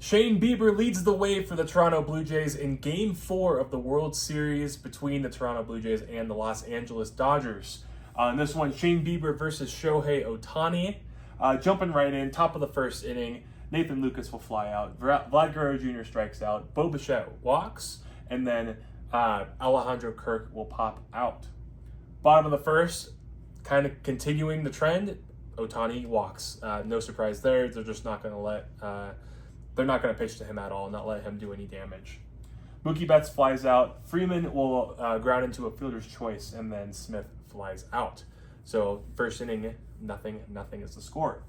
Shane Bieber leads the way for the Toronto Blue Jays in Game 4 of the World Series between the Toronto Blue Jays and the Los Angeles Dodgers. In this one, Shane Bieber versus Shohei Ohtani. Jumping right in, top of the first inning, Nathan Lucas will fly out. Vlad Guerrero Jr. strikes out. Bo Bichette walks, and then Alejandro Kirk will pop out. Bottom of the first, kind of continuing the trend, Ohtani walks. No surprise there. They're just not going to they're not going to pitch to him at all, not let him do any damage. Mookie Betts flies out. Freeman will ground into a fielder's choice, and then Smith flies out. So first inning, nothing is the score.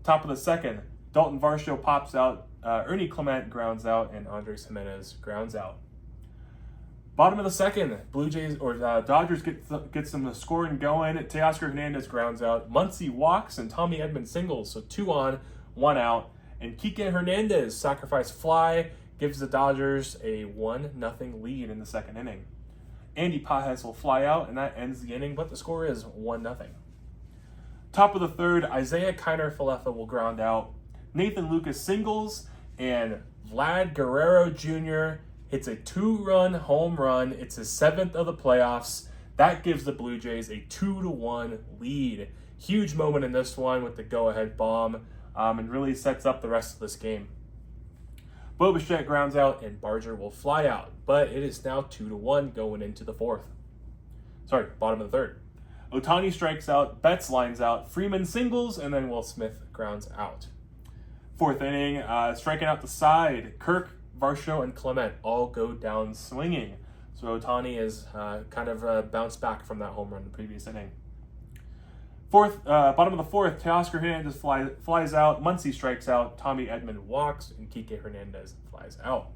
Top of the second, Dalton Varsho pops out. Ernie Clement grounds out, and Andres Gimenez grounds out. Bottom of the second, Dodgers get some scoring going. Teoscar Hernandez grounds out. Muncy walks, and Tommy Edman singles. So 2 on, 1 out. And Kike Hernandez sacrifice fly gives the Dodgers a 1-0 lead in the second inning. Andy Pages will fly out, and that ends the inning, but the score is 1-0. Top of the third, Isaiah Kiner-Falefa will ground out. Nathan Lucas singles, and Vlad Guerrero Jr. hits a 2-run home run. It's his 7th of the playoffs. That gives the Blue Jays a 2-1 lead. Huge moment in this one with the go-ahead bomb. And really sets up the rest of this game. Bo Bichette grounds out, and Barger will fly out. But it is now 2-1 going into the bottom of the third. Ohtani strikes out, Betts lines out, Freeman singles, and then Will Smith grounds out. Fourth inning, striking out the side, Kirk, Varsho, and Clement all go down swinging. So Ohtani is kind of bounced back from that home run in the previous inning. Bottom of the fourth, Teoscar Hernandez flies out, Muncy strikes out, Tommy Edman walks, and Kike Hernandez flies out.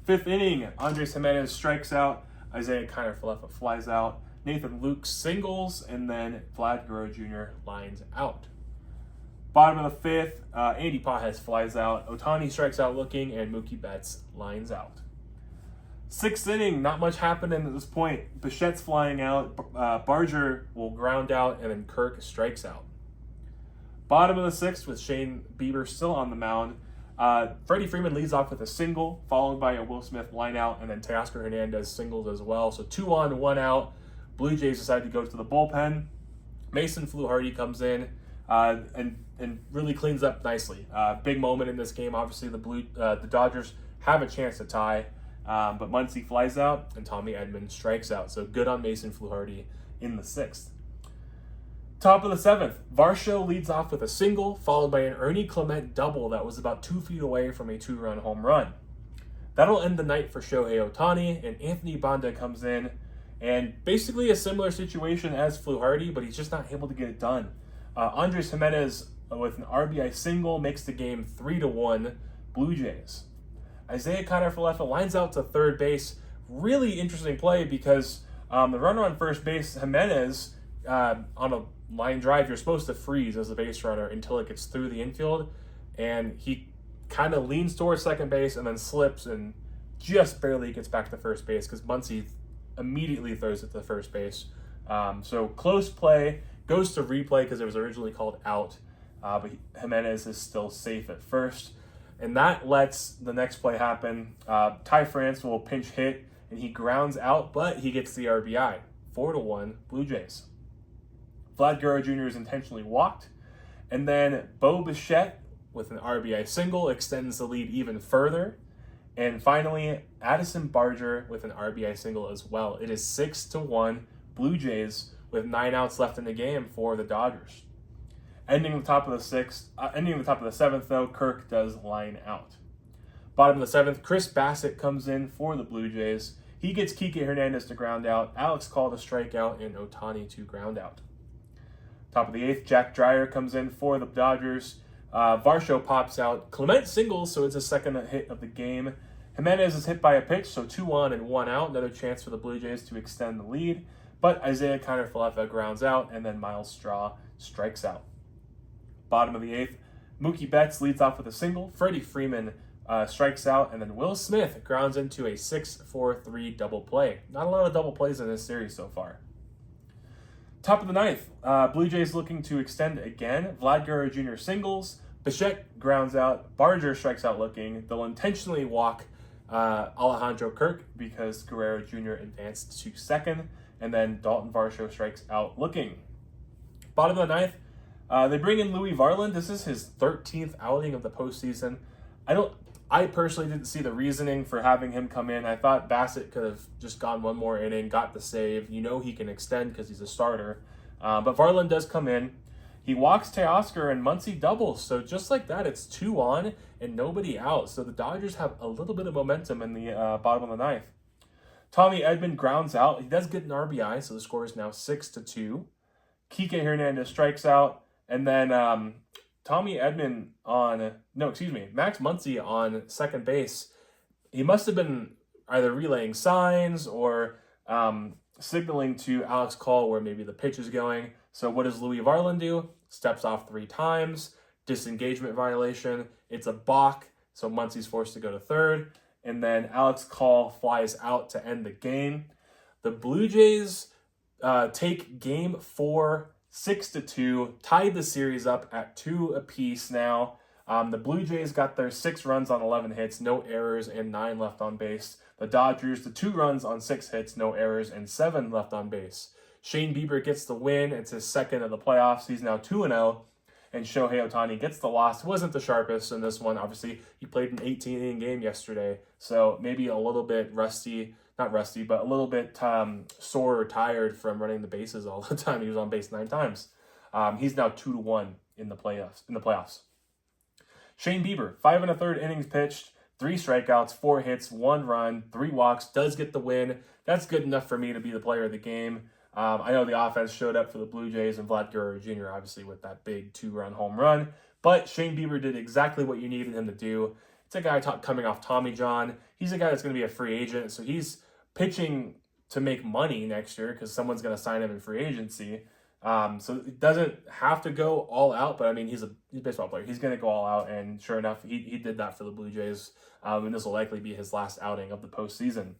Fifth inning, Andres Gimenez strikes out, Isaiah Kiner-Falefa flies out, Nathan Luke singles, and then Vlad Guerrero Jr. lines out. Bottom of the fifth, Andy Pages flies out, Ohtani strikes out looking, and Mookie Betts lines out. Sixth inning, not much happening at this point. Bichette's flying out, Barger will ground out, and then Kirk strikes out. Bottom of the sixth with Shane Bieber still on the mound. Freddie Freeman leads off with a single, followed by a Will Smith line out, and then Teoscar Hernandez singles as well. So 2 on, 1 out. Blue Jays decide to go to the bullpen. Mason Fluharty comes in and really cleans up nicely. Big moment in this game. Obviously, the Dodgers have a chance to tie. But Muncy flies out, and Tommy Edman strikes out. So good on Mason Fluharty in the sixth. Top of the seventh, Varsho leads off with a single, followed by an Ernie Clement double that was about 2 feet away from a 2-run home run. That'll end the night for Shohei Ohtani, and Anthony Banda comes in, and basically a similar situation as Fluharty, but he's just not able to get it done. Andres Gimenez with an RBI single makes the game 3-1 Blue Jays. Isaiah Kiner-Falefa lines out to third base. Really interesting play because the runner on first base, Gimenez, on a line drive, you're supposed to freeze as a base runner until it gets through the infield. And he kind of leans towards second base and then slips and just barely gets back to first base because Muncy immediately throws it to first base. So close play, goes to replay because it was originally called out. But Gimenez is still safe at first. And that lets the next play happen. Ty France will pinch hit, and he grounds out, but he gets the RBI. 4-1 Blue Jays. Vlad Guerrero Jr. is intentionally walked. And then Bo Bichette with an RBI single extends the lead even further. And finally, Addison Barger with an RBI single as well. It is 6-1 Blue Jays with 9 outs left in the game for the Dodgers. Ending at the top of the seventh, though, Kirk does line out. Bottom of the seventh, Chris Bassett comes in for the Blue Jays. He gets Kike Hernandez to ground out, Alex Call to strike out, and Ohtani to ground out. Top of the eighth, Jack Dreyer comes in for the Dodgers. Varsho pops out. Clement singles, so it's a second hit of the game. Gimenez is hit by a pitch, so 2 on and 1 out. Another chance for the Blue Jays to extend the lead. But Isaiah Kiner-Falefa grounds out, and then Miles Straw strikes out. Bottom of the eighth, Mookie Betts leads off with a single. Freddie Freeman strikes out, and then Will Smith grounds into a 6-4-3 double play. Not a lot of double plays in this series so far. Top of the ninth, Blue Jays looking to extend again. Vlad Guerrero Jr. singles. Bichette grounds out. Barger strikes out looking. They'll intentionally walk Alejandro Kirk because Guerrero Jr. advanced to second. And then Dalton Varsho strikes out looking. Bottom of the ninth, they bring in Louis Varland. This is his 13th outing of the postseason. I personally didn't see the reasoning for having him come in. I thought Bassett could have just gone one more inning, got the save. You know he can extend because he's a starter. But Varland does come in. He walks Teoscar and Muncy doubles. So just like that, it's 2 on and nobody out. So the Dodgers have a little bit of momentum in the bottom of the ninth. Tommy Edman grounds out. He does get an RBI, so the score is now 6-2. Kike Hernandez strikes out. And then Max Muncy on second base. He must have been either relaying signs or signaling to Alex Call where maybe the pitch is going. So what does Louis Varland do? Steps off 3 times. Disengagement violation. It's a balk, so Muncy's forced to go to third. And then Alex Call flies out to end the game. The Blue Jays take game 4, 6-2, tied the series up at 2 apiece now. The Blue Jays got their 6 runs on 11 hits, no errors, and 9 left on base. The Dodgers, the 2 runs on 6 hits, no errors, and 7 left on base. Shane Bieber gets the win. It's his second of the playoffs. He's now 2-0. And Shohei Ohtani gets the loss. Wasn't the sharpest in this one. Obviously, he played an 18-inning game yesterday, so maybe a little bit rusty. Not rusty, but a little bit sore or tired from running the bases all the time. He was on base 9 times. He's now 2-1 in the playoffs. Shane Bieber, 5 1/3 innings pitched, 3 strikeouts, 4 hits, 1 run, 3 walks, does get the win. That's good enough for me to be the player of the game. I know the offense showed up for the Blue Jays and Vlad Guerrero Jr., obviously, with that big 2-run home run. But Shane Bieber did exactly what you needed him to do. It's a guy coming off Tommy John. He's a guy that's going to be a free agent, so he's pitching to make money next year because someone's going to sign him in free agency. So it doesn't have to go all out, but I mean, he's a baseball player. He's going to go all out, and sure enough, he did that for the Blue Jays, and this will likely be his last outing of the postseason.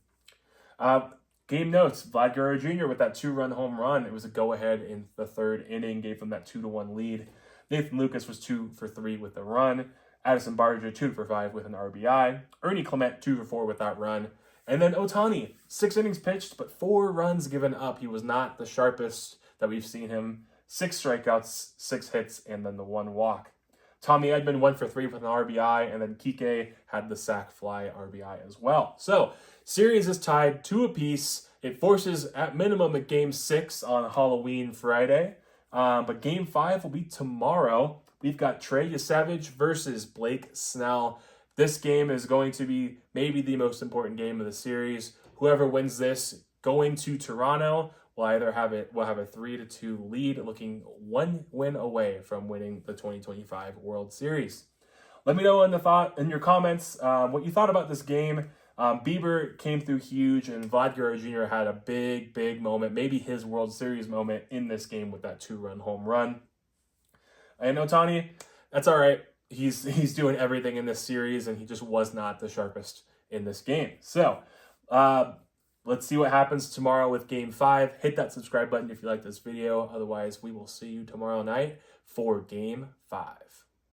Game notes, Vlad Guerrero Jr. with that 2-run home run. It was a go-ahead in the 3rd inning, gave them that 2-1 lead. Nathan Lucas was 2 for 3 with the run. Addison Barger, 2 for 5 with an RBI. Ernie Clement, 2 for 4 with that run. And then Ohtani, 6 innings pitched, but 4 runs given up. He was not the sharpest that we've seen him. 6 strikeouts, 6 hits, and then the 1 walk. Tommy Edman 1 for 3 with an RBI, and then Kike had the sac fly RBI as well. So, series is tied 2 apiece. It forces, at minimum, a Game 6 on Halloween Friday. But Game 5 will be tomorrow. We've got Trey Yesavage versus Blake Snell. This game is going to be maybe the most important game of the series. Whoever wins this going to Toronto will either have a 3-2 lead, looking 1 win away from winning the 2025 World Series. Let me know in your comments what you thought about this game. Bieber came through huge, and Vlad Guerrero Jr. had a big moment, maybe his World Series moment in this game with that 2-run home run. And Ohtani, that's all right. He's doing everything in this series, and he just was not the sharpest in this game. So, let's see what happens tomorrow with Game 5. Hit that subscribe button if you like this video. Otherwise, we will see you tomorrow night for Game 5.